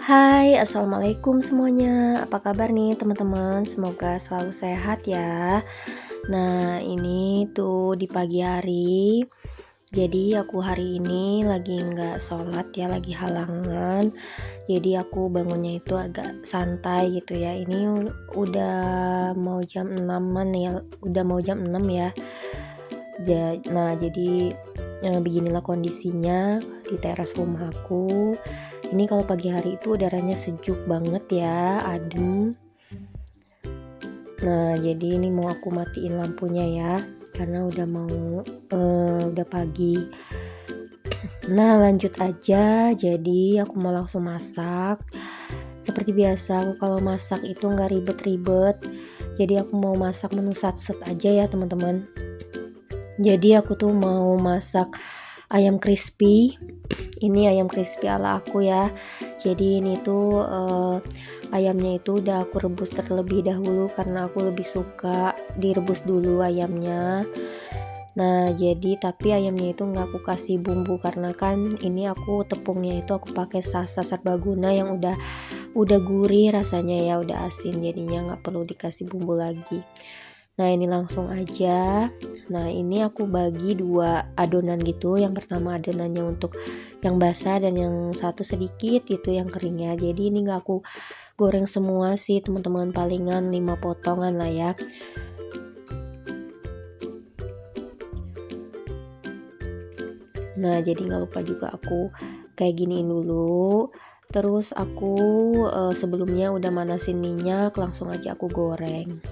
Hai, assalamualaikum semuanya. Apa kabar nih teman-teman? Semoga selalu sehat ya. Nah, ini tuh di pagi hari. Jadi aku hari ini lagi nggak sholat ya, lagi halangan. Jadi aku bangunnya itu agak santai gitu ya. Ini udah mau jam 6-an ya, udah mau jam 6 ya. Nah, jadi beginilah kondisinya di teras rumahku. Ini kalau pagi hari itu udaranya sejuk banget ya, adem. Nah, jadi ini mau aku matiin lampunya ya, karena udah pagi. Nah, lanjut aja. Jadi aku mau langsung masak. Seperti biasa, aku kalau masak itu nggak ribet-ribet. Jadi aku mau masak menu satset aja ya teman-teman. Jadi aku tuh mau masak ayam crispy. Ini ayam crispy ala aku ya. Jadi ini tuh ayamnya itu udah aku rebus terlebih dahulu karena aku lebih suka direbus dulu ayamnya. Nah, jadi tapi ayamnya itu nggak aku kasih bumbu karena kan ini aku tepungnya itu aku pakai Sasa Serbaguna yang udah gurih rasanya ya, udah asin, jadinya nggak perlu dikasih bumbu lagi. Nah, ini langsung aja. Nah, ini aku bagi 2 adonan gitu. Yang pertama adonannya untuk yang basah dan yang satu sedikit itu yang keringnya. Jadi ini nggak aku goreng semua sih teman-teman, palingan 5 potongan lah ya. Nah, jadi nggak lupa juga aku kayak giniin dulu. Terus aku sebelumnya udah manasin minyak, langsung aja aku goreng.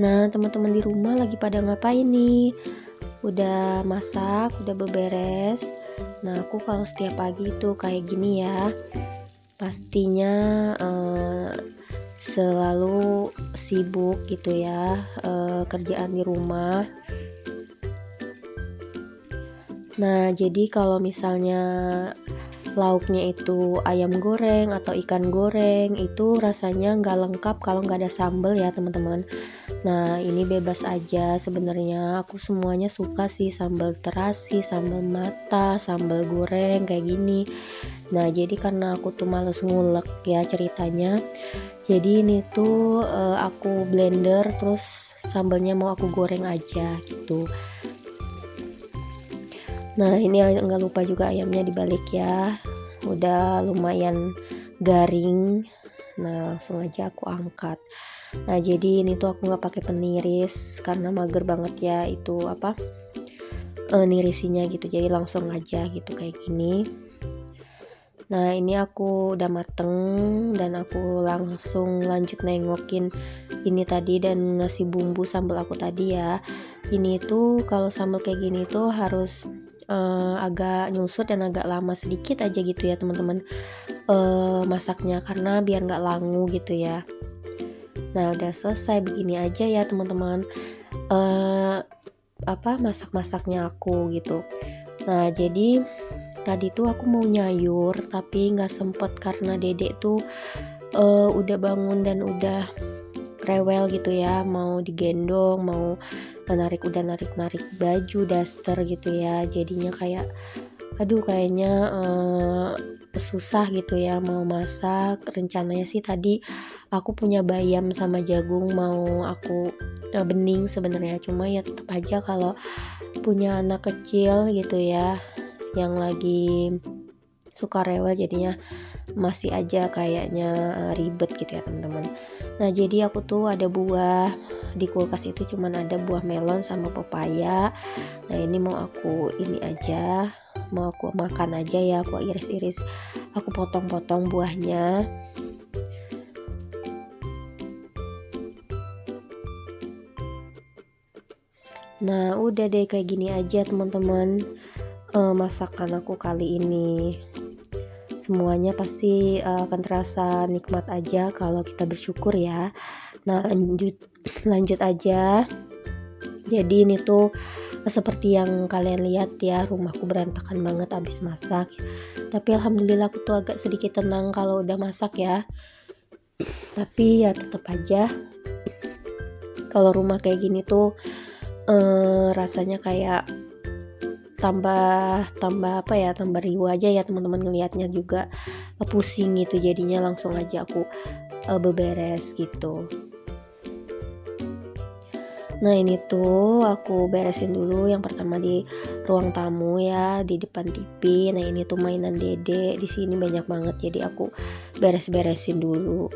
Nah, teman-teman di rumah lagi pada ngapain nih? Udah masak, udah beberes. Nah, aku kalau setiap pagi itu kayak gini ya, pastinya selalu sibuk gitu ya, kerjaan di rumah. Nah, jadi kalau misalnya lauknya itu ayam goreng atau ikan goreng, itu rasanya nggak lengkap kalau nggak ada sambal ya teman-teman. Nah, ini bebas aja sebenarnya, aku semuanya suka sih, sambal terasi, sambal mata, sambal goreng kayak gini. Nah, jadi karena aku tuh males ngulek ya ceritanya, jadi ini tuh aku blender terus sambalnya mau aku goreng aja gitu. Nah, ini nggak lupa juga ayamnya dibalik ya, udah lumayan garing. Nah, langsung aja aku angkat. Nah, jadi ini tuh aku nggak pakai peniris karena mager banget ya itu nirisinya gitu, jadi langsung aja gitu kayak gini. Nah, ini aku udah mateng dan aku langsung lanjut nengokin ini tadi dan ngasih bumbu sambal aku tadi ya. Ini tuh kalau sambal kayak gini tuh harus agak nyusut dan agak lama sedikit aja gitu ya teman-teman, masaknya karena biar nggak langu gitu ya. Nah, udah selesai begini aja ya teman-teman, masak-masaknya aku gitu. Nah, jadi tadi tuh aku mau nyayur tapi nggak sempet karena dedek tuh udah bangun dan udah rewel gitu ya, mau digendong, mau udah narik baju daster gitu ya, jadinya kayak aduh kayaknya susah gitu ya mau masak. Rencananya sih tadi aku punya bayam sama jagung mau aku bening sebenarnya, cuma ya tetap aja kalau punya anak kecil gitu ya yang lagi suka rewel jadinya masih aja kayaknya ribet gitu ya teman-teman. Nah, jadi aku tuh ada buah di kulkas itu, cuman ada buah melon sama pepaya. Nah, ini mau aku makan aja ya, aku iris-iris, aku potong-potong buahnya. Nah, udah deh kayak gini aja teman-teman, masakan aku kali ini. Semuanya pasti akan terasa nikmat aja kalau kita bersyukur ya. Nah, lanjut aja. Jadi ini tuh seperti yang kalian lihat ya, rumahku berantakan banget abis masak. Tapi alhamdulillah aku tuh agak sedikit tenang kalau udah masak ya. Tapi ya tetap aja kalau rumah kayak gini tuh rasanya kayak tambah apa ya, tambah riuh aja ya teman-teman, ngelihatnya juga pusing gitu, jadinya langsung aja aku beberes gitu. Nah ini tuh aku beresin dulu yang pertama di ruang tamu ya, di depan TV. Nah ini tuh mainan Dede di sini banyak banget, jadi aku beres-beresin dulu.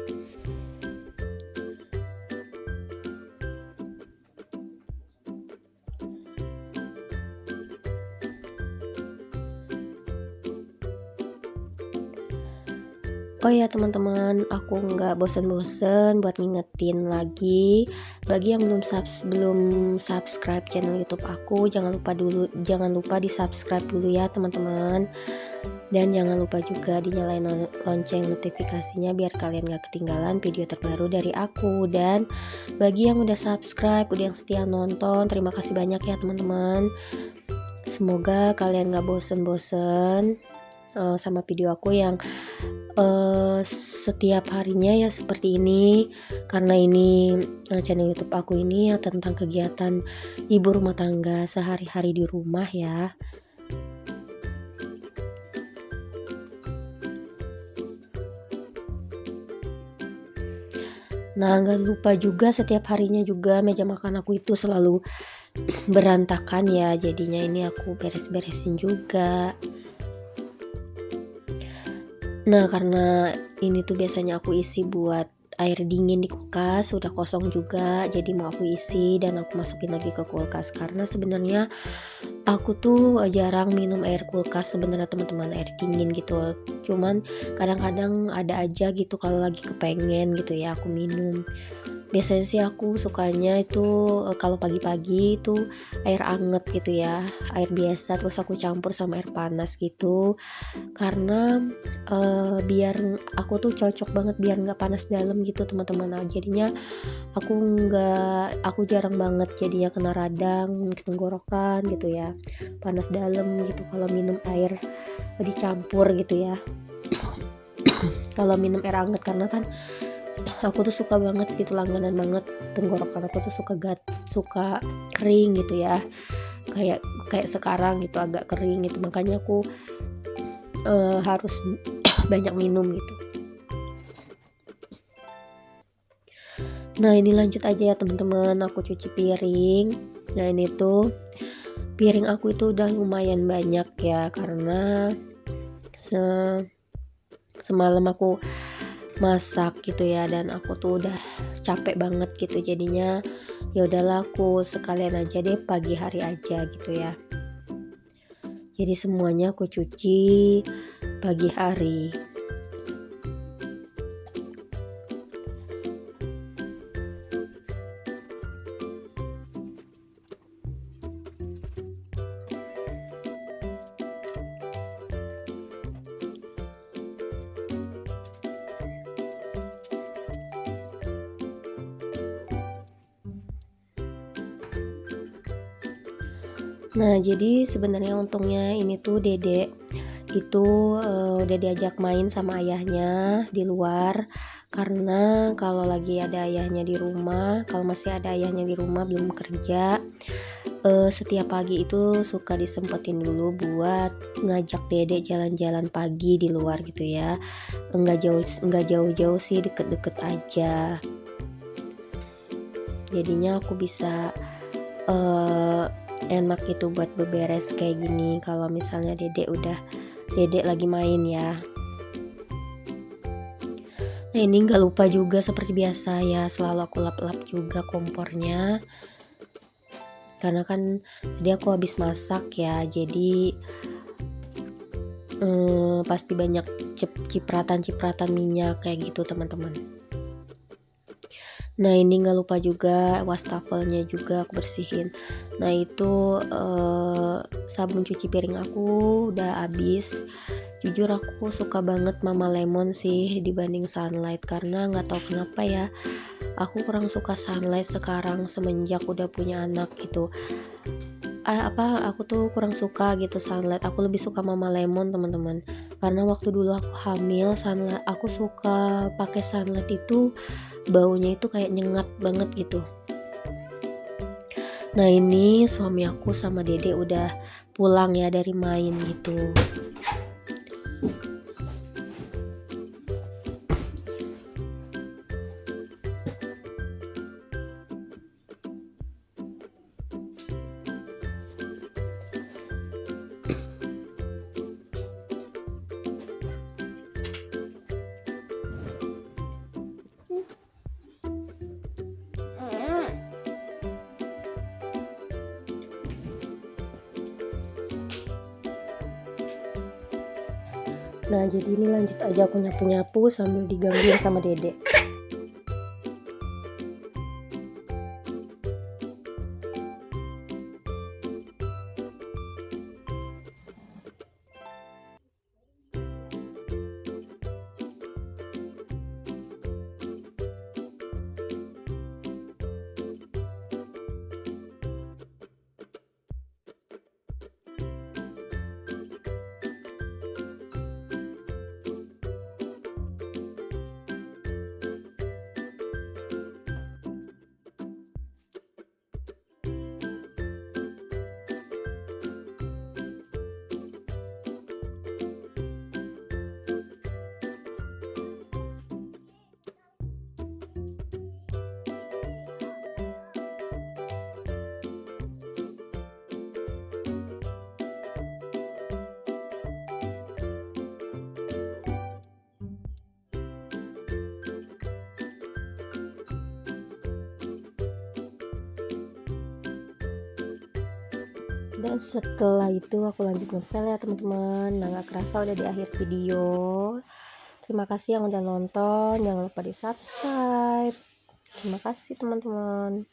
Oh ya teman-teman, aku nggak bosen-bosen buat ngingetin lagi, bagi yang belum subscribe channel YouTube aku, jangan lupa di subscribe dulu ya teman-teman, dan jangan lupa juga dinyalain lonceng notifikasinya biar kalian gak ketinggalan video terbaru dari aku. Dan bagi yang udah subscribe, udah yang setia nonton, terima kasih banyak ya teman-teman. Semoga kalian gak bosen-bosen sama video aku yang setiap harinya ya seperti ini, karena ini channel YouTube aku ini ya tentang kegiatan ibu rumah tangga sehari-hari di rumah ya. Nah gak lupa juga setiap harinya juga meja makan aku itu selalu berantakan ya, jadinya ini aku beres-beresin juga. Nah karena ini tuh biasanya aku isi buat air dingin di kulkas, udah kosong juga, jadi mau aku isi dan aku masukin lagi ke kulkas, karena sebenarnya aku tuh jarang minum air kulkas sebenarnya teman-teman, air dingin gitu. Cuman kadang-kadang ada aja gitu kalau lagi kepengen gitu ya aku minum. Biasanya sih aku sukanya itu kalau pagi-pagi itu air anget gitu ya, air biasa terus aku campur sama air panas gitu, karena biar aku tuh cocok banget biar nggak panas dalam gitu teman-teman. Nah jadinya aku jarang banget jadinya kena radang tenggorokan gitu ya, panas dalam gitu kalau minum air dicampur gitu ya. Kalau minum air hangat, karena kan aku tuh suka banget gitu, langganan banget, tenggorokan aku tuh suka kering gitu ya, kayak sekarang gitu agak kering gitu, makanya aku harus banyak minum gitu. Nah ini lanjut aja ya teman-teman, aku cuci piring. Nah ini tuh piring aku itu udah lumayan banyak ya, karena semalam aku masak gitu ya, dan aku tuh udah capek banget gitu, jadinya ya udahlah aku sekalian aja deh pagi hari aja gitu ya, jadi semuanya aku cuci pagi hari. Nah jadi sebenarnya untungnya ini tuh Dede itu udah diajak main sama ayahnya di luar, karena kalau lagi ada ayahnya di rumah, kalau masih ada ayahnya di rumah belum kerja, setiap pagi itu suka disempetin dulu buat ngajak Dede jalan-jalan pagi di luar gitu ya, enggak jauh-jauh sih, deket-deket aja, jadinya aku bisa enak gitu buat beberes kayak gini kalau misalnya Dede lagi main ya. Nah ini gak lupa juga seperti biasa ya, selalu aku lap-lap juga kompornya, karena kan tadi aku habis masak ya, jadi pasti banyak cipratan minyak kayak gitu teman-teman. Nah ini gak lupa juga wastafelnya juga aku bersihin. Nah itu sabun cuci piring aku udah habis. Jujur aku suka banget Mama Lemon sih dibanding Sunlight, karena gak tahu kenapa ya, aku kurang suka Sunlight sekarang semenjak udah punya anak gitu. Aku tuh kurang suka gitu Sunlight, aku lebih suka Mama Lemon teman-teman, karena waktu dulu aku hamil Sunlight, aku suka pakai Sunlight itu baunya itu kayak nyengat banget gitu. Nah ini suami aku sama Dede udah pulang ya dari main gitu. Nah jadi ini lanjut aja aku nyapu-nyapu sambil digangguin sama Dede. Dan setelah itu aku lanjut ngepel ya teman-teman. Nah gak kerasa udah di akhir video. Terima kasih yang udah nonton. Jangan lupa di subscribe. Terima kasih teman-teman.